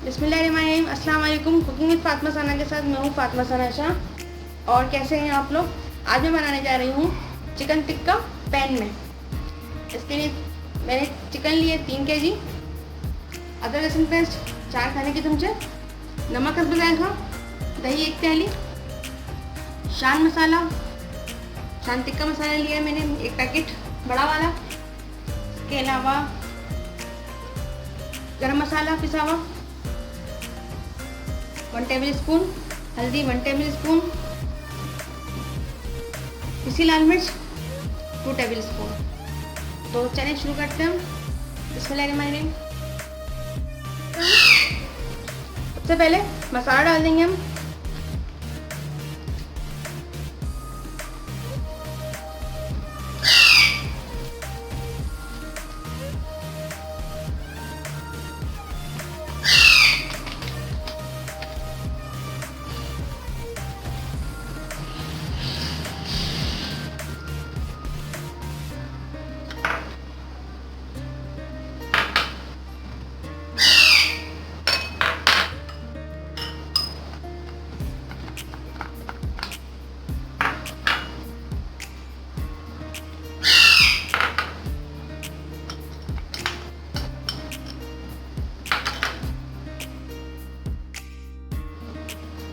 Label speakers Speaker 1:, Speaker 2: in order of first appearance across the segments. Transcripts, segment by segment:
Speaker 1: बिस्मिल्लाहिर्रहमानिर्रहीम। अस्सलाम वालेकुम। कुकिंग विद फातिमा सना के साथ मैं हूँ फातिमा सना शाह। और कैसे हैं आप लोग? आज मैं बनाने जा रही हूँ चिकन टिक्का पैन में। इसके लिए मैंने चिकन लिए 3 kg, अदरक लहसुन पेस्ट 4 खाने के चमचे, नमक हस्ब जायका, दही 1 प्याली, शान मसाला, शान टिक्का मसाला लिया है मैंने 1 पैकेट बड़ा वाला। इसके अलावा गरम मसाला पिसा हुआ 1 टेबल स्पून, हल्दी 1 टेबल स्पून, पिसी लाल मिर्च 2 टेबल स्पून। तो चलिए शुरू करते हैं। बिस्मिल्लाहिर्रहमानिर्रहीम। सबसे पहले मसाला डाल देंगे हम।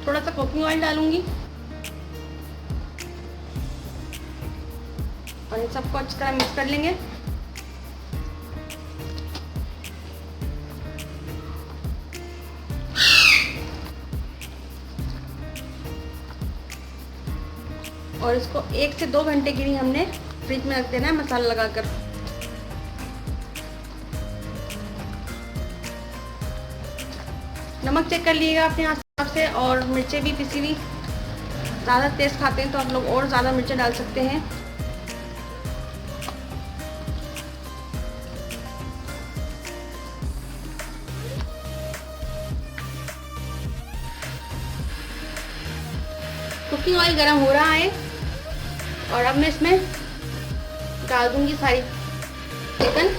Speaker 1: थोड़ा सा कुकिंग ऑयल डालूंगी और इन सबको अच्छी तरह मिक्स कर लेंगे। और इसको 1 से 2 घंटे के लिए हमने फ्रिज में रख देना है मसाला लगाकर। नमक चेक कर लीजिएगा अपने हिसाब से। और मिर्चें भी पिसी हुई, ज़्यादा तेज़ खाते हैं तो आप लोग और ज़्यादा मिर्चें डाल सकते हैं। कुकिंग ऑयल गर्म हो रहा है और अब मैं इसमें डाल दूंगी सारी चिकन।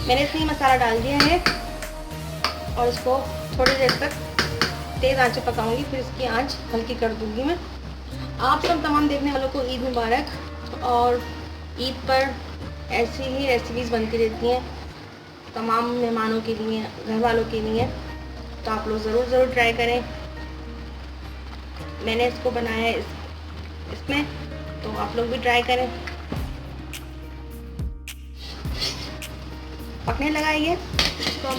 Speaker 1: मैंने इसमें मसाला डाल दिया है और इसको थोड़ी देर तक तेज़ आंच पे पकाऊंगी, फिर इसकी आंच हल्की कर दूंगी मैं। आप सब तमाम देखने वालों को ईद मुबारक। और ईद पर ऐसी ही रेसिपीज़ बनती रहती हैं तमाम मेहमानों के लिए, घर वालों के लिए। तो आप लोग ज़रूर ट्राई करें। मैंने इसको बनाया है इसमें, तो आप लोग भी ट्राई करें। पकने लगाइए इसको।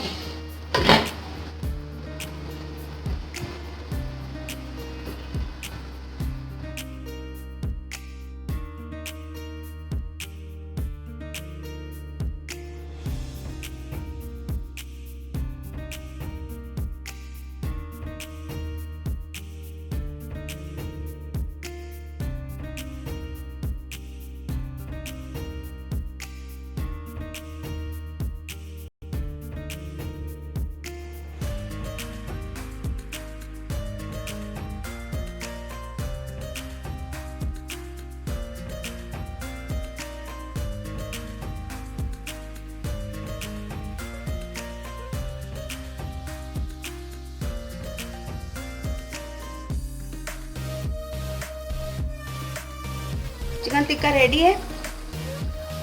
Speaker 1: चिकन टिक्का रेडी है।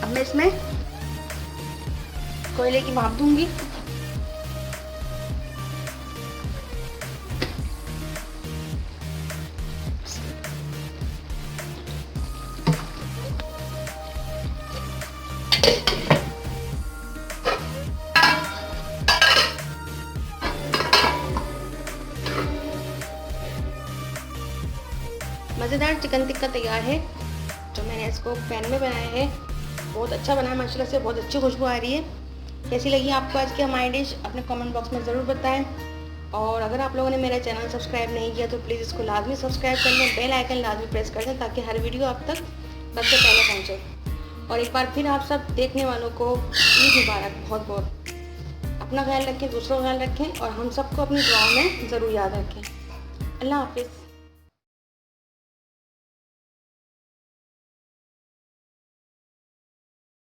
Speaker 1: अब मैं इसमें कोयले की भाप दूंगी। मज़ेदार चिकन टिक्का तैयार है जो मैंने इसको पैन में बनाया है। बहुत अच्छा बना है माशाल्लाह से, बहुत अच्छी खुशबू आ रही है। कैसी लगी आपको आज की हमारी डिश अपने कमेंट बॉक्स में ज़रूर बताएं। और अगर आप लोगों ने मेरा चैनल सब्सक्राइब नहीं किया तो प्लीज़ इसको लाजमी सब्सक्राइब कर लें, बेल आइकन लाजमी प्रेस कर दें ताकि हर वीडियो आप तक सबसे पहले पहुँचे। और एक बार फिर आप सब देखने वालों को ईद मुबारक बहुत बहुत। अपना ख्याल रखें, दूसरों का ख्याल रखें और हम सबको अपनी दुआओं में ज़रूर याद रखें। अल्लाह हाफिज़।